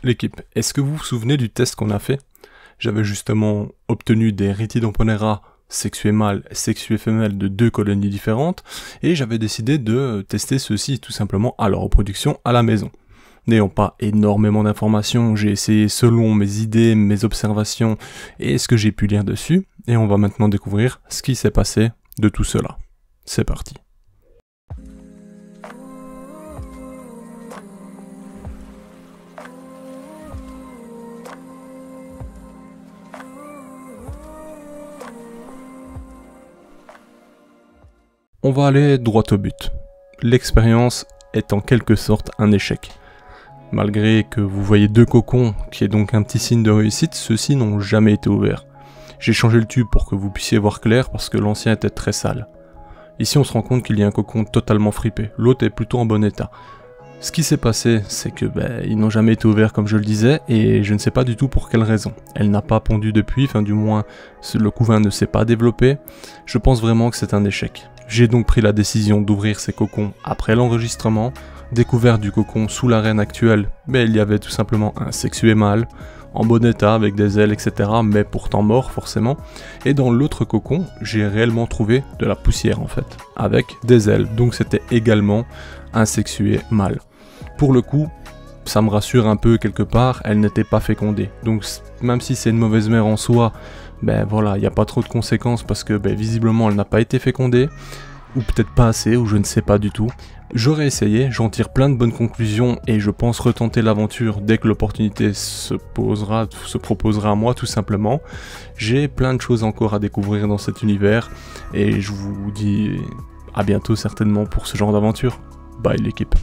L'équipe, est-ce que vous vous souvenez du test qu'on a fait? J'avais justement obtenu des Rithydomponera sexués mâles et sexués femelles de 2 colonies différentes, et j'avais décidé de tester ceux-ci tout simplement à leur reproduction à la maison. N'ayant pas énormément d'informations, j'ai essayé selon mes idées, mes observations et ce que j'ai pu lire dessus, et on va maintenant découvrir ce qui s'est passé de tout cela. C'est parti. On va aller droit au but. L'expérience est en quelque sorte un échec. Malgré que vous voyez 2 cocons, qui est donc un petit signe de réussite, ceux-ci n'ont jamais été ouverts. J'ai changé le tube pour que vous puissiez voir clair parce que l'ancien était très sale. Ici on se rend compte qu'il y a un cocon totalement fripé, l'autre est plutôt en bon état. Ce qui s'est passé, c'est que ils n'ont jamais été ouverts comme je le disais, et je ne sais pas du tout pour quelle raison. Elle n'a pas pondu depuis, enfin du moins le couvain ne s'est pas développé. Je pense vraiment que c'est un échec. J'ai donc pris la décision d'ouvrir ces cocons après l'enregistrement, découvert du cocon sous la reine actuelle, mais il y avait tout simplement un sexué mâle, en bon état avec des ailes etc, mais pourtant mort forcément, et dans l'autre cocon, j'ai réellement trouvé de la poussière en fait, avec des ailes, donc c'était également un sexué mâle. Pour le coup, ça me rassure un peu quelque part, elle n'était pas fécondée, donc même si c'est une mauvaise mère en soi, voilà, il n'y a pas trop de conséquences parce que visiblement elle n'a pas été fécondée, ou peut-être pas assez, ou je ne sais pas du tout. J'aurais essayé, j'en tire plein de bonnes conclusions et je pense retenter l'aventure dès que l'opportunité se proposera à moi tout simplement. J'ai plein de choses encore à découvrir dans cet univers et je vous dis à bientôt certainement pour ce genre d'aventure. Bye l'équipe.